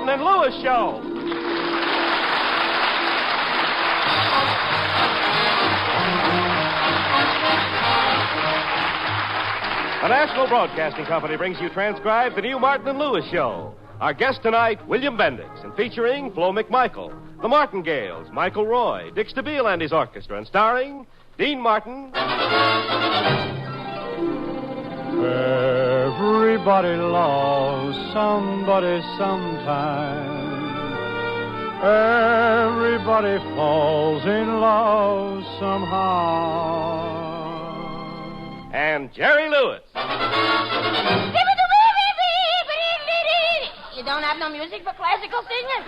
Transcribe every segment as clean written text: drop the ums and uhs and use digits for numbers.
Martin and Lewis Show. The National Broadcasting Company brings you transcribed the new Martin and Lewis Show. Our guest tonight, William Bendix, and featuring Flo McMichael, the Martingales, Michael Roy, Dick Stabile and his orchestra, and starring Dean Martin. Everybody loves somebody sometime. Everybody falls in love somehow. And Jerry Lewis. You don't have no music for classical singers?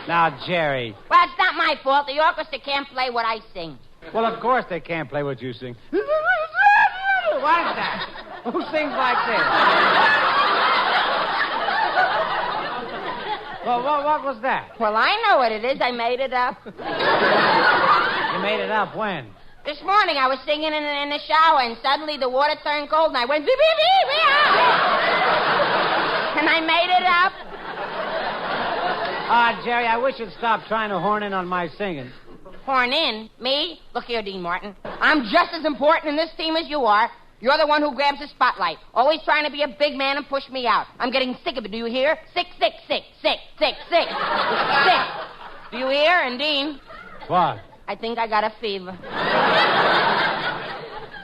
Now, Jerry. Well, it's not my fault. The orchestra can't play what I sing. Well, of course they can't play what you sing. What is that? Who sings like this? Well, what was that? Well, I know what it is. I made it up. You made it up when? This morning I was singing in the shower, and suddenly the water turned cold, and I went, and I made it up. Jerry, I wish you'd stop trying to horn in on my singing. Horn in? Me? Look here, Dean Martin. I'm just as important in this team as you are. You're the one who grabs the spotlight, always trying to be a big man and push me out. I'm getting sick of it, do you hear? Sick. Do you hear? And Dean? What? I think I got a fever.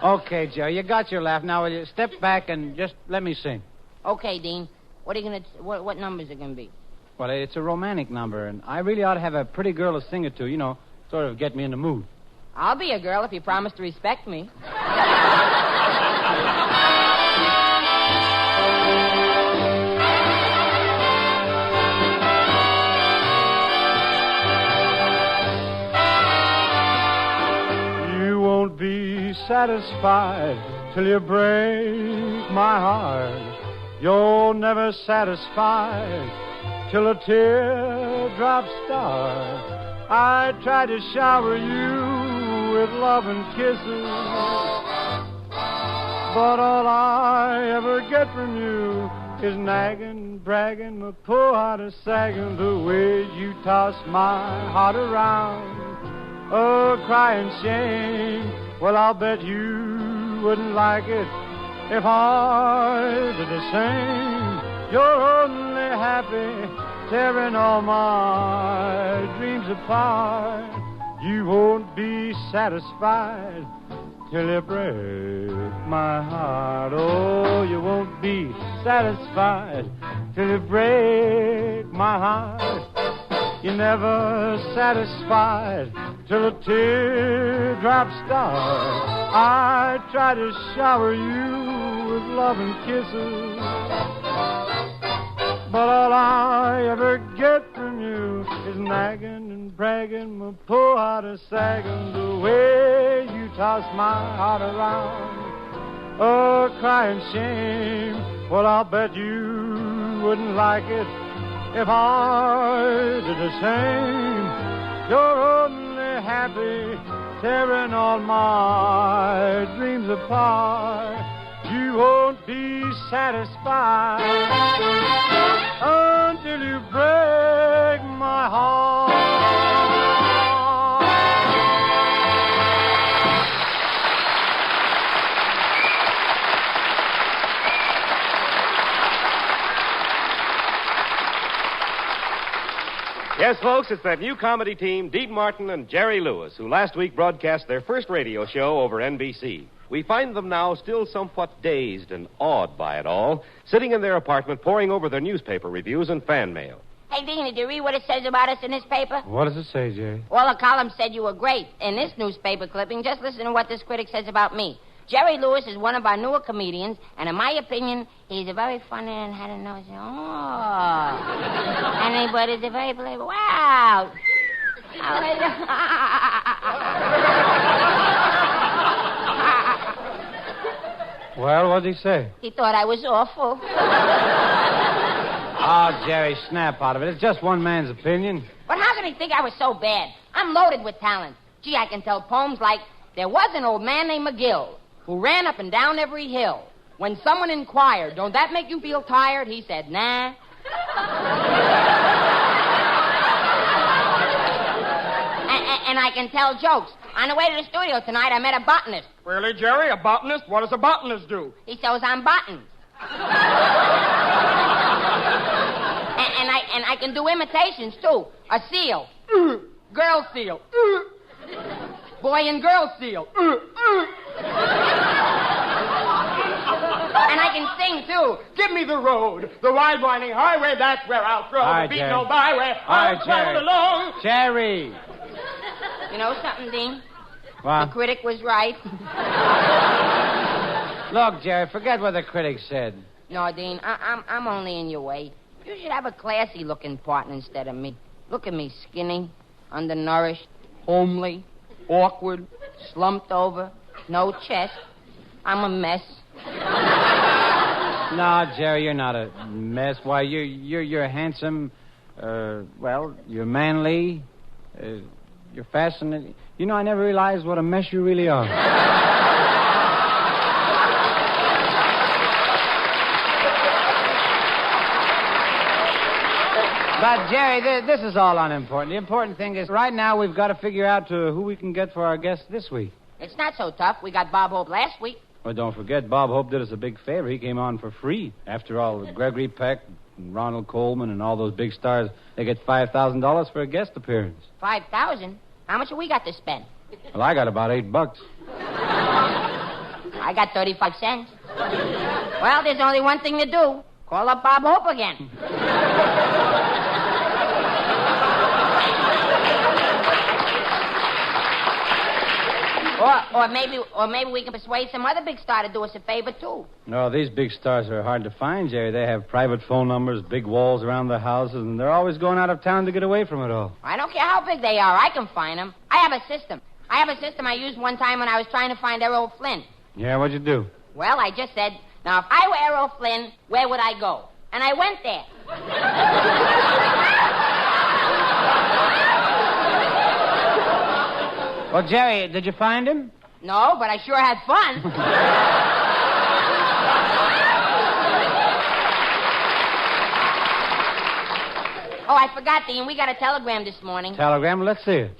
Okay, Jerry, you got your laugh. Now, will you step back and just let me sing? Okay, Dean. What are you what numbers are it gonna be? Well, it's a romantic number, and I really ought to have a pretty girl to sing it to, sort of get me in the mood. I'll be a girl if you promise to respect me. You won't be satisfied till you break my heart. You're never satisfied till a teardrop starts. I try to shower you with love and kisses, but all I ever get from you is nagging, bragging, my poor heart is sagging. The way you toss my heart around, oh, crying shame. Well, I'll bet you wouldn't like it if I did the same. You're only happy tearing all my dreams apart. You won't be satisfied till you break my heart. Oh, you won't be satisfied till you break my heart. You're never satisfied till a teardrop starts. I try to shower you with love and kisses, but all I ever get from you is nagging and bragging, my poor heart is sagging. The way you toss my heart around, oh, crying shame. Well, I'll bet you wouldn't like it if I did the same. You're only happy tearing all my dreams apart. You won't be satisfied until you break my heart. Yes, folks, it's that new comedy team, Dean Martin and Jerry Lewis, who last week broadcast their first radio show over NBC. We find them now still somewhat dazed and awed by it all, sitting in their apartment poring over their newspaper reviews and fan mail. Hey, Dean, did you read what it says about us in this paper? What does it say, Jerry? Well, the column said you were great. In this newspaper clipping, just listen to what this critic says about me. Jerry Lewis is one of our newer comedians, and in my opinion, he's a very funny and had a nose. Oh. But he's a very playful. Wow. Well, what did he say? He thought I was awful. Oh, Jerry, snap out of it. It's just one man's opinion. But how could he think I was so bad? I'm loaded with talent. Gee, I can tell poems like, there was an old man named McGill who ran up and down every hill. When someone inquired, don't that make you feel tired? He said, nah. And I can tell jokes. On the way to the studio tonight, I met a botanist. Really, Jerry? A botanist? What does a botanist do? He sews on buttons. and I can do imitations, too. A seal. Girl seal. Boy and girl seal. And I can sing, too. Give me the road, the wide winding highway, that's where I'll throw. All right, the beat Jerry. no byway, All right, I'll travel Jerry. along. Jerry. You know something, Dean? The What? critic was right. Look, Jerry, forget what the critics said. No, Dean, I'm only in your way. You should have a classy-looking partner instead of me. Look at me, skinny, undernourished, homely, awkward, slumped over, no chest. I'm a mess. No, Jerry, you're not a mess. Why, you're handsome. Well, you're manly. You're fascinating. You know, I never realized what a mess you really are. But, Jerry, this is all unimportant. The important thing is, right now, we've got to figure out who we can get for our guest this week. It's not so tough. We got Bob Hope last week. Well, don't forget, Bob Hope did us a big favor. He came on for free. After all, Gregory Peck and Ronald Coleman and all those big stars, they get $5,000 for a guest appearance. 5,000? How much have we got to spend? Well, I got about $8. I got 35 cents. Well, there's only one thing to do. Call up Bob Hope again. Or maybe we can persuade some other big star to do us a favor, too. No, these big stars are hard to find, Jerry. They have private phone numbers, big walls around their houses, and they're always going out of town to get away from it all. I don't care how big they are. I can find them. I have a system I used one time when I was trying to find Errol Flynn. Yeah, what'd you do? Well, I just said, now, if I were Errol Flynn, where would I go? And I went there. Well, Jerry, did you find him? No, but I sure had fun. Oh, I forgot, Dean. We got a telegram this morning. Telegram? Let's see it.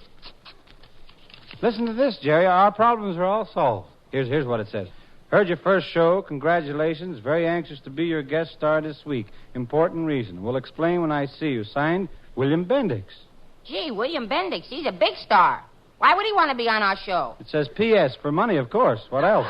Listen to this, Jerry. Our problems are all solved. Here's what it says. Heard your first show. Congratulations. Very anxious to be your guest star this week. Important reason. Will explain when I see you. Signed, William Bendix. Gee, William Bendix. He's a big star. Why would he want to be on our show? It says P.S. for money, of course. What else?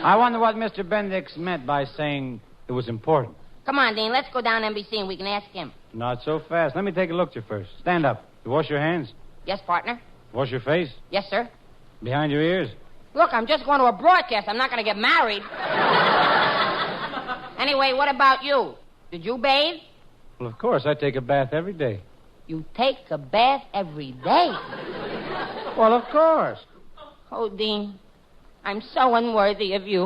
I wonder what Mr. Bendix meant by saying it was important. Come on, Dean. Let's go down to NBC and we can ask him. Not so fast. Let me take a look at you first. Stand up. You wash your hands? Yes, partner? Wash your face? Yes, sir. Behind your ears? Look, I'm just going to a broadcast. I'm not going to get married. Anyway, what about you? Did you bathe? Well, of course. I take a bath every day. You take a bath every day? Well, of course. Oh, Dean, I'm so unworthy of you.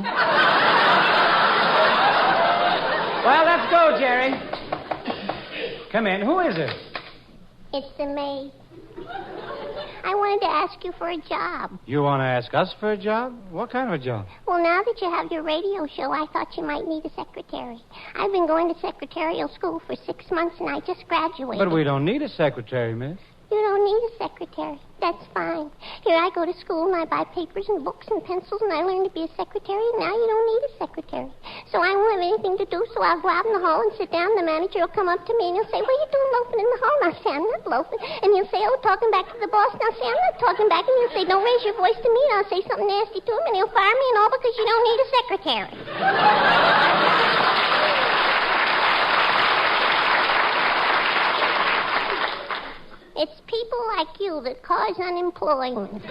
Well, let's go, Jerry. Come in. Who is it? It's the maid. I wanted to ask you for a job. You want to ask us for a job? What kind of a job? Well, now that you have your radio show, I thought you might need a secretary. I've been going to secretarial school for 6 months, and I just graduated. But we don't need a secretary, miss. You don't need a secretary. That's fine. Here, I go to school, and I buy papers and books and pencils, and I learn to be a secretary, and now you don't need a secretary. So I won't have anything to do, so I'll go out in the hall and sit down. The manager will come up to me, and he'll say, what are you doing loafing in the hall? And I'll say, I'm not loafing. And he'll say, oh, talking back to the boss. And I'll say, I'm not talking back. And he'll say, don't raise your voice to me. And I'll say something nasty to him, and he'll fire me and all because you don't need a secretary. It's people like you that cause unemployment.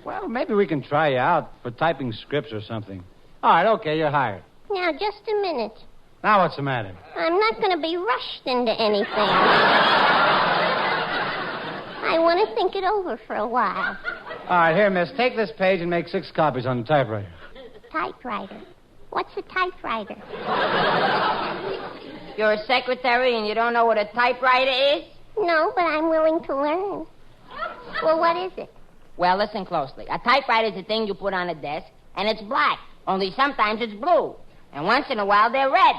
Well, maybe we can try you out for typing scripts or something. All right, okay, you're hired. Now, just a minute. Now what's the matter? I'm not going to be rushed into anything. I want to think it over for a while. All right, here, miss, take this page and make 6 copies on the typewriter. Typewriter. What's a typewriter? You're a secretary and you don't know what a typewriter is? No, but I'm willing to learn. Well, what is it? Well, listen closely. A typewriter is a thing you put on a desk, and it's black. Only sometimes it's blue. And once in a while, they're red.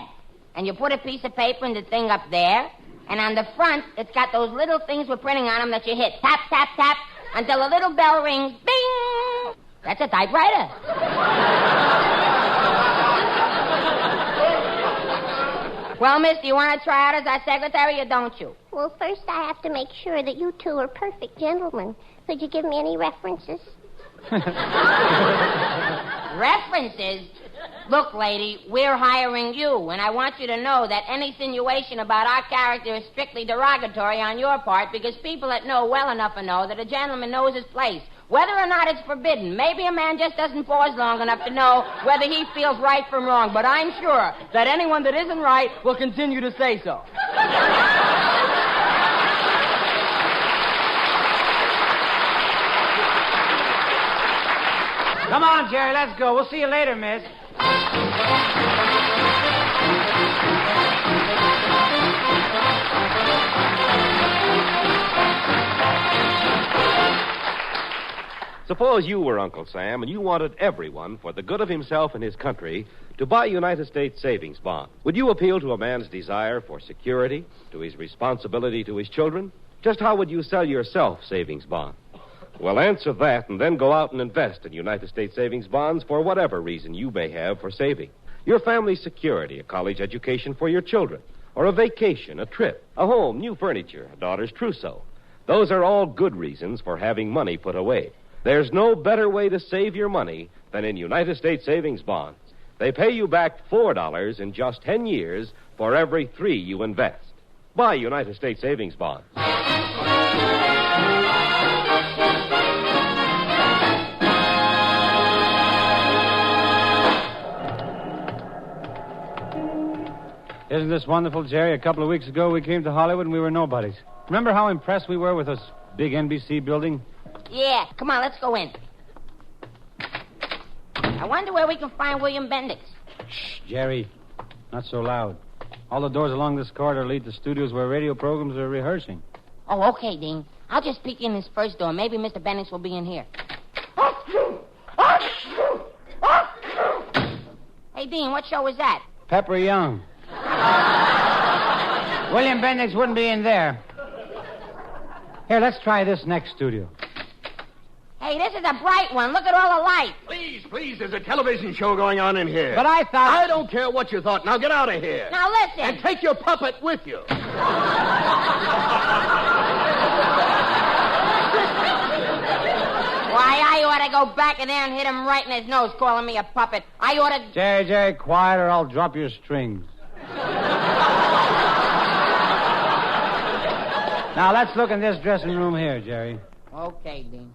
And you put a piece of paper in the thing up there, and on the front, it's got those little things with printing on them that you hit. Tap, tap, tap, until a little bell rings. Bing! That's a typewriter. Well, miss, do you want to try out as our secretary or don't you? Well, first I have to make sure that you two are perfect gentlemen. Could you give me any references? References? Look, lady, we're hiring you, and I want you to know that any insinuation about our character is strictly derogatory on your part because people that know well enough to know that a gentleman knows his place. Whether or not it's forbidden, maybe a man just doesn't pause long enough to know whether he feels right from wrong, but I'm sure that anyone that isn't right will continue to say so. Come on, Jerry, let's go. We'll see you later, miss. Suppose you were Uncle Sam and you wanted everyone, for the good of himself and his country, to buy United States savings bonds. Would you appeal to a man's desire for security, to his responsibility to his children? Just how would you sell yourself savings bonds? Well, answer that and then go out and invest in United States savings bonds for whatever reason you may have for saving. Your family's security, a college education for your children, or a vacation, a trip, a home, new furniture, a daughter's trousseau. Those are all good reasons for having money put away. There's no better way to save your money than in United States savings bonds. They pay you back $4 in just 10 years for every $3 you invest. Buy United States savings bonds. Isn't this wonderful, Jerry? A couple of weeks ago, we came to Hollywood and we were nobodies. Remember how impressed we were with this big NBC building? Yeah, come on, let's go in. I wonder where we can find William Bendix. Shh, Jerry. Not so loud. All the doors along this corridor lead to studios where radio programs are rehearsing. Oh, okay, Dean. I'll just peek in this first door. Maybe Mr. Bendix will be in here. Hey, Dean, what show was that? Pepper Young. William Bendix wouldn't be in there. Here, let's try this next studio. Hey, this is a bright one. Look at all the lights. Please, there's a television show going on in here. But I thought... I don't care what you thought. Now get out of here. Now listen. And take your puppet with you. Why, I ought to go back in there and hit him right in his nose, calling me a puppet. I ought to... Jerry, quiet or I'll drop your strings. Now, let's look in this dressing room here, Jerry. Okay, Dean.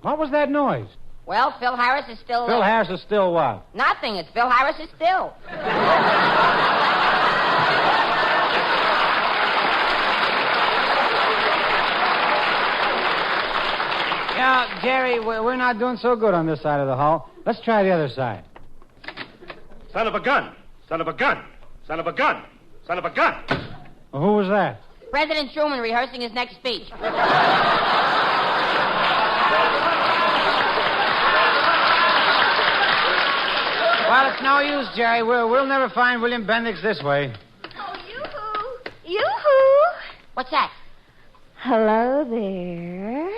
What was that noise? Well, Phil Harris is still Phil there. Harris is still what? Nothing. It's Phil Harris is still. Yeah, Jerry, we're not doing so good on this side of the hall. Let's try the other side. Son of a gun. Son of a gun. Son of a gun. Son of a gun. Well, who was that? President Truman rehearsing his next speech. Well, it's no use, Jerry. We'll never find William Bendix this way. Oh, yoo-hoo. Yoo-hoo. What's that? Hello there.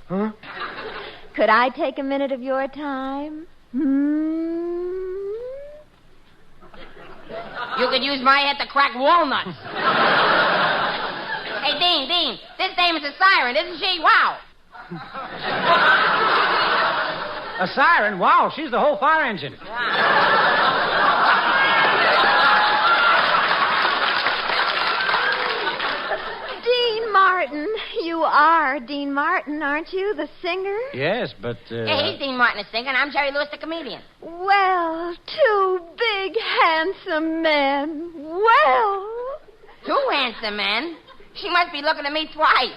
Huh? Could I take a minute of your time? You could use my head to crack walnuts. Hey, Dean, this dame is a siren, isn't she? Wow. A siren? Wow, she's the whole fire engine. Dean Martin. You are Dean Martin, aren't you? The singer? Yes, but... Hey, he's Dean Martin, the singer, and I'm Jerry Lewis, the comedian. Well, two big, handsome men. Well. Two handsome men? She must be looking at me twice.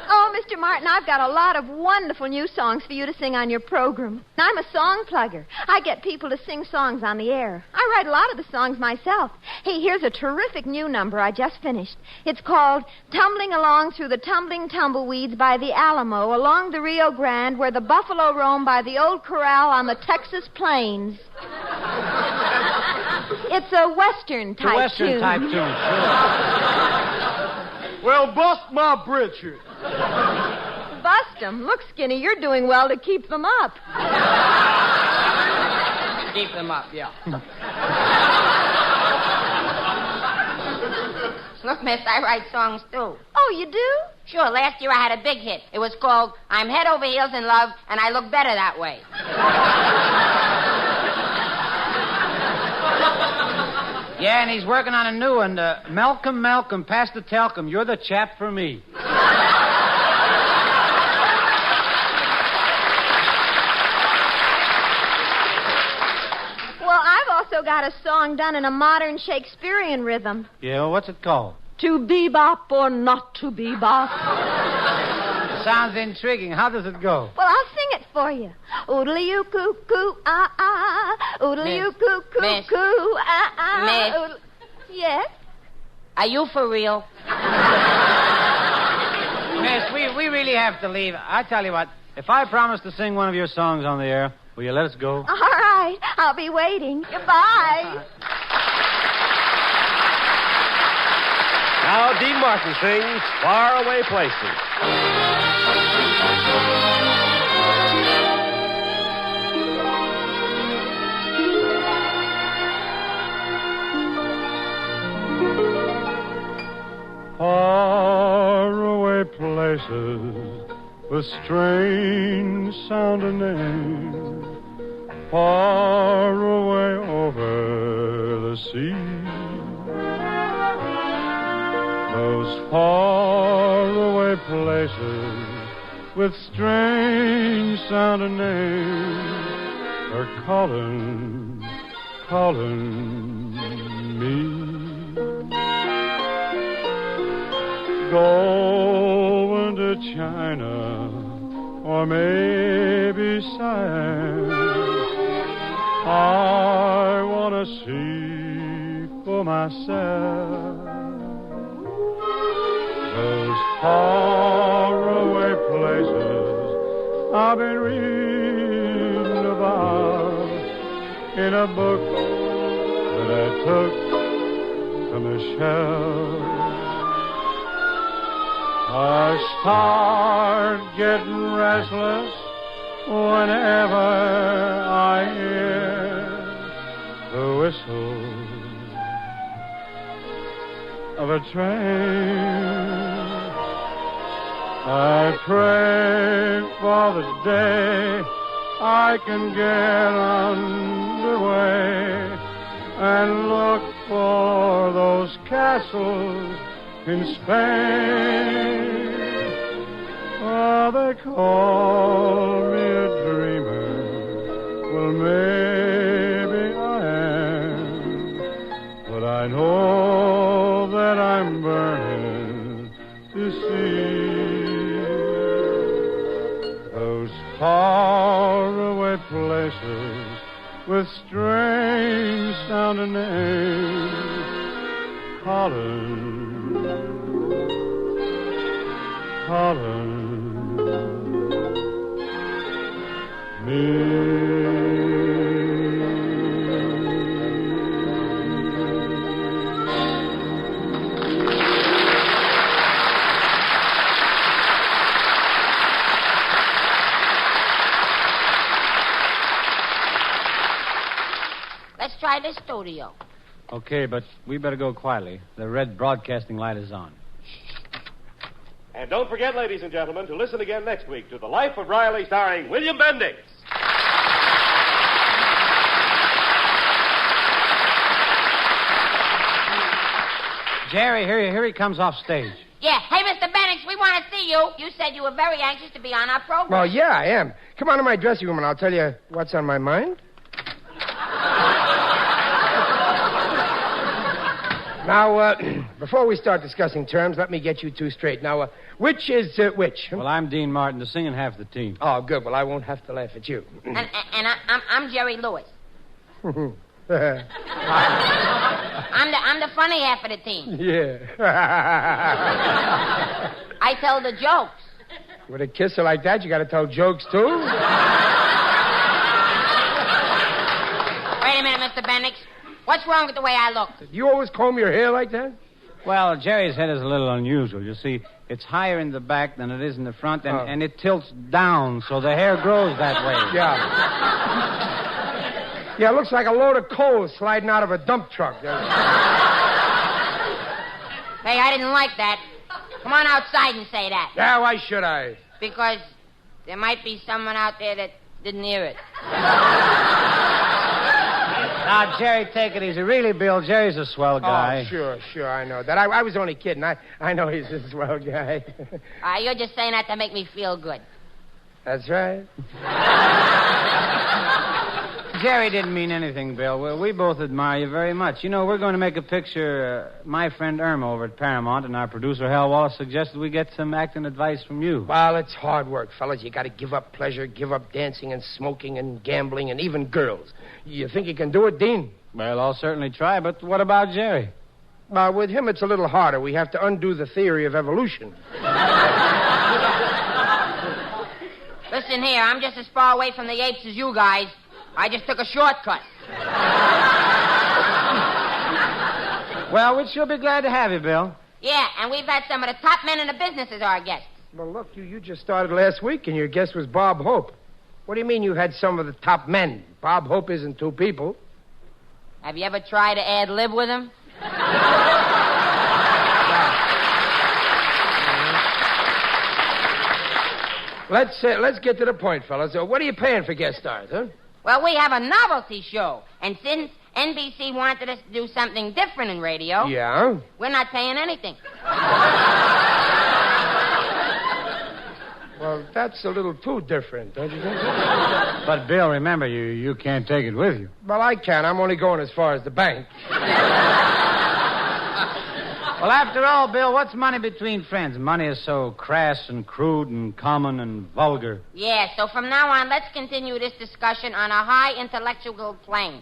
Oh, Mr. Mr. Martin, I've got a lot of wonderful new songs for you to sing on your program. I'm a song plugger. I get people to sing songs on the air. I write a lot of the songs myself. Hey, here's a terrific new number I just finished. It's called Tumbling Along Through the Tumbling Tumbleweeds by the Alamo, along the Rio Grande, where the buffalo roam by the old corral on the Texas plains. It's a Western type tune. Western type tune, sure. Well, bust my britches. Bust 'em. Look, Skinny, you're doing well to keep them up. Keep them up, yeah. Look, miss, I write songs, too. Oh, you do? Sure, last year I had a big hit. It was called I'm Head Over Heels in Love, and I Look Better That Way. Yeah, and he's working on a new one. Malcolm, pass the talcum. You're the chap for me. Well, I've also got a song done in a modern Shakespearean rhythm. Yeah, well, what's it called? To bebop or not to bebop. Sounds intriguing. How does it go? Well, I'll sing it for you. Oodly-oo-coo-coo, ah-ah. Oodly-oo-coo-coo-coo, ah-ah. Miss. Yes? Are you for real? Miss, we really have to leave. I tell you what, if I promise to sing one of your songs on the air, will you let us go? All right. I'll be waiting. Goodbye. Now Dean Martin sings Far Away Places. Far away places with strange sounding names, far away over the sea. Those far away places with strange sounding names are calling me. Going to China or maybe Siam, I want to see for myself those faraway places I've been reading about in a book that I took from the shelf. I start getting restless whenever I hear the whistle of a train. I pray for the day I can get underway and look for those castles in Spain. Oh, they call me a dreamer. Well, maybe I am, but I know that I'm burning to see those faraway places with strange sounding names calling me. Let's try the studio. Okay, but we better go quietly. The red broadcasting light is on. And don't forget, ladies and gentlemen, to listen again next week to The Life of Riley, starring William Bendix. Jerry, here he comes off stage. Yeah. Hey, Mr. Bendix, we want to see you. You said you were very anxious to be on our program. Well, yeah, I am. Come on to my dressing room and I'll tell you what's on my mind. Now, before we start discussing terms, let me get you two straight. Now, which is which? Well, I'm Dean Martin, the singing half the team. Oh, good. Well, I won't have to laugh at you. And I'm Jerry Lewis. I'm the funny half of the team. Yeah. I tell the jokes. With a kisser like that, you got to tell jokes, too? Wait a minute, Mr. Bendix. What's wrong with the way I look? You always comb your hair like that? Well, Jerry's head is a little unusual. You see, it's higher in the back than it is in the front, and it tilts down, so the hair grows that way. Yeah. Yeah, it looks like a load of coal sliding out of a dump truck. Hey, I didn't like that. Come on outside and say that. Yeah, why should I? Because there might be someone out there that didn't hear it. Now, Jerry, take it easy. Really, Bill, Jerry's a swell guy. Oh, sure, I know that. I was only kidding. I know he's a swell guy. You're just saying that to make me feel good. That's right. Jerry didn't mean anything, Bill. We both admire you very much. You know, we're going to make a picture. My friend Irma over at Paramount and our producer, Hal Wallace, suggested we get some acting advice from you. Well, it's hard work, fellas. You got to give up pleasure, give up dancing and smoking and gambling and even girls. You think you can do it, Dean? Well, I'll certainly try, but what about Jerry? With him, it's a little harder. We have to undo the theory of evolution. Listen here, I'm just as far away from the apes as you guys. I just took a shortcut. Well, we'd sure be glad to have you, Bill. Yeah, and we've had some of the top men in the business as our guests. Well, look, you just started last week, and your guest was Bob Hope. What do you mean you had some of the top men? Bob Hope isn't two people. Have you ever tried to ad-lib with him? Let's get to the point, fellas. What are you paying for guest stars, huh? Well, we have a novelty show, and since NBC wanted us to do something different in radio, Yeah? we're not paying anything. Well, that's a little too different, don't you think? But, Bill, remember, you can't take it with you. Well, I can. I'm only going as far as the bank. Well, after all, Bill, what's money between friends? Money is so crass and crude and common and vulgar. Yeah, so from now on, let's continue this discussion on a high intellectual plane.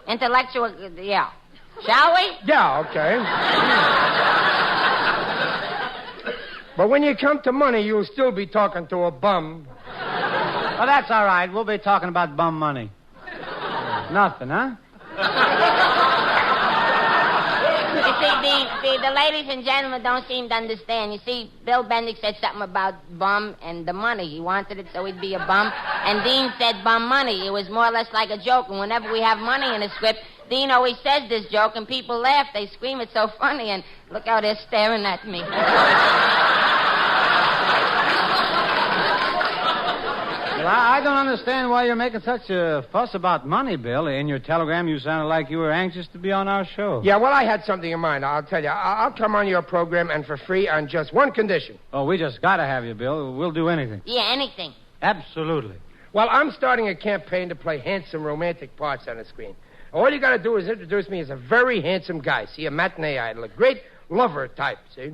Yeah. Shall we? Yeah, okay. But when you come to money, you'll still be talking to a bum. Well, that's all right. We'll be talking about bum money. Nothing, huh? You see, the ladies and gentlemen don't seem to understand. You see, Bill Bendix said something about bum and the money. He wanted it so he'd be a bum. And Dean said bum money. It was more or less like a joke. And whenever we have money in a script, Dean always says this joke, and people laugh. They scream, it's so funny, and look how they're staring at me. Well, I don't understand why you're making such a fuss about money, Bill. In your telegram, you sounded like you were anxious to be on our show. Yeah, well, I had something in mind. I'll tell you. I'll come on your program, and for free, on just one condition. Oh, we just got to have you, Bill. We'll do anything. Yeah, anything. Absolutely. Well, I'm starting a campaign to play handsome romantic parts on the screen. All you got to do is introduce me as a very handsome guy. See, a matinee idol, a great lover type, see?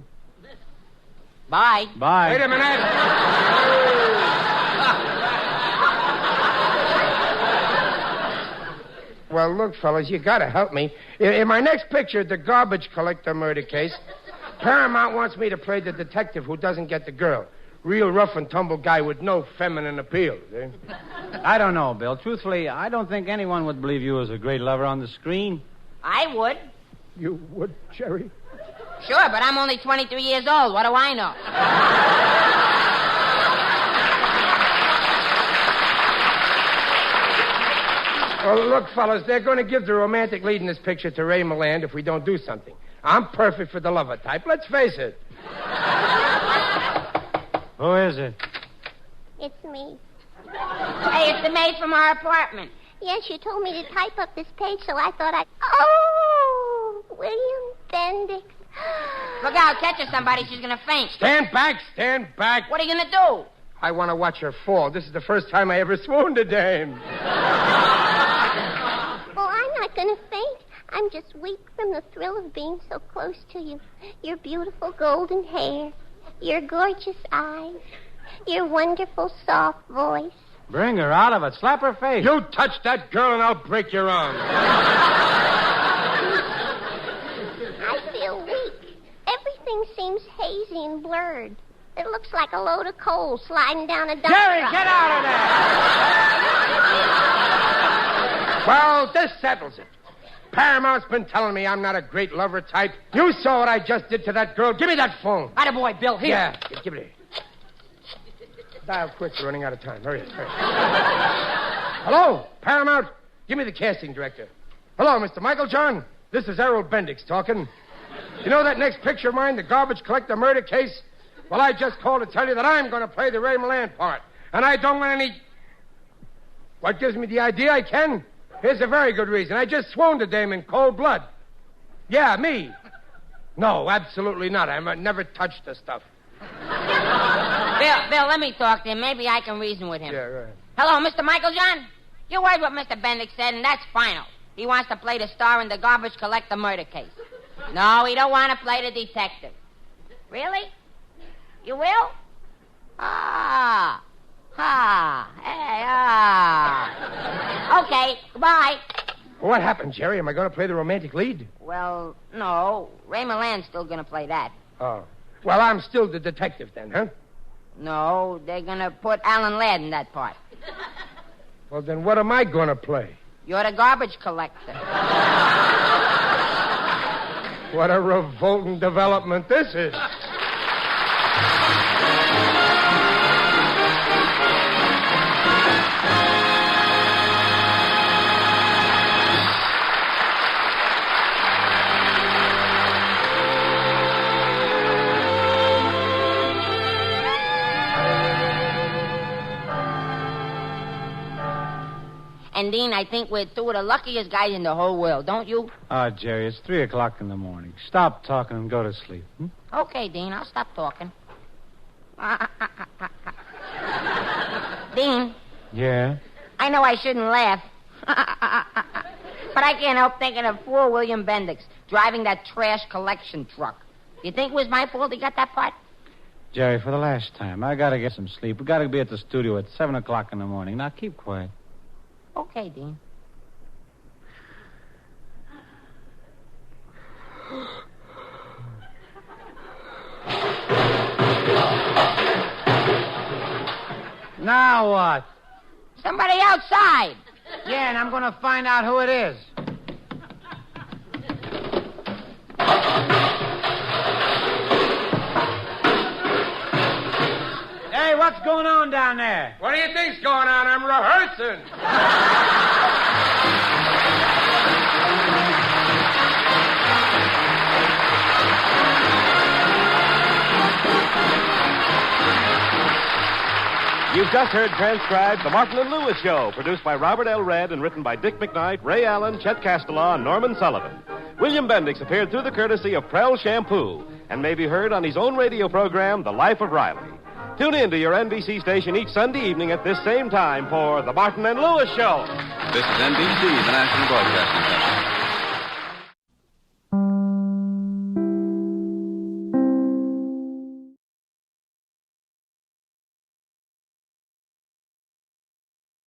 Bye. Bye. Wait a minute. Well, look, fellas, you got to help me. In my next picture, the garbage collector murder case, Paramount wants me to play the detective who doesn't get the girl. Real rough and tumble guy with no feminine appeal. See? I don't know, Bill. Truthfully, I don't think anyone would believe you as a great lover on the screen. I would. You would, Jerry? Sure, but I'm only 23 years old. What do I know? Well, look, fellas, they're going to give the romantic lead in this picture to Ray Milland if we don't do something. I'm perfect for the lover type. Let's face it. Who is it? It's me. Hey, it's the maid from our apartment. Yes, you told me to type up this page, so I thought I'd... Oh, William Bendix. Look out, catch her, somebody. She's going to faint. Stand back, stand back. What are you going to do? I want to watch her fall. This is the first time I ever swooned a dame. Oh, I'm not going to faint. I'm I'm just weak from the thrill of being so close to you. Your beautiful golden hair, your gorgeous eyes, your wonderful soft voice. Bring her out of it. Slap her face. You touch that girl and I'll break your arm. I feel weak. Everything seems hazy and blurred. It looks like a load of coal sliding down a dump Jerry, truck. get out of there! Well, this settles it. Paramount's been telling me I'm not a great lover type. You saw what I just did to that girl. Give me that phone. Attaboy, Bill, here. Yeah, give it here. Dial quick, we're running out of time. Hurry. Hello, Paramount. Give me the casting director. Hello, Mr. Michael John. This is Errol Bendix talking. You know that next picture of mine, the garbage collector murder case? Well, I just called to tell you that I'm going to play the Ray Milland part. And I don't want any... What gives me the idea I can? Here's a very good reason. I just swooned a dame in cold blood. Yeah, me. No, absolutely not. I've never touched the stuff. Bill, let me talk to him. Maybe I can reason with him. Yeah, right. Hello, Mr. Michael John? You heard what Mr. Bendix said, and that's final. He wants to play the star in the garbage collector murder case. No, he don't want to play the detective. Really? You will? Okay, goodbye. What happened, Jerry? Am I going to play the romantic lead? Well, no. Ray Milland's still going to play that. Oh. Well, I'm still the detective then, huh? No, they're going to put Alan Ladd in that part. Well, then what am I going to play? You're the garbage collector. What a revolting development this is. And, Dean, I think we're two of the luckiest guys in the whole world, don't you? Oh, Jerry, it's 3 o'clock in the morning. Stop talking and go to sleep. Okay, Dean, I'll stop talking. Dean, Yeah? I know I shouldn't laugh. But I can't help thinking of poor William Bendix driving that trash collection truck. You think it was my fault he got that part? Jerry, for the last time, I gotta get some sleep. We gotta be at the studio at 7 o'clock in the morning. Now, keep quiet. Okay, Dean. Now what? Somebody outside. Yeah, and I'm gonna find out who it is. Hey, what's going on down there? What do you think's going on? I'm rehearsing. You've just heard transcribed The Martin and Lewis Show, produced by Robert L. Redd and written by Dick McKnight, Ray Allen, Chet Castellaw, and Norman Sullivan. William Bendix appeared through the courtesy of Prell Shampoo and may be heard on his own radio program, The Life of Riley. Tune in to your NBC station each Sunday evening at this same time for The Martin and Lewis Show. This is NBC, the National Broadcasting Company.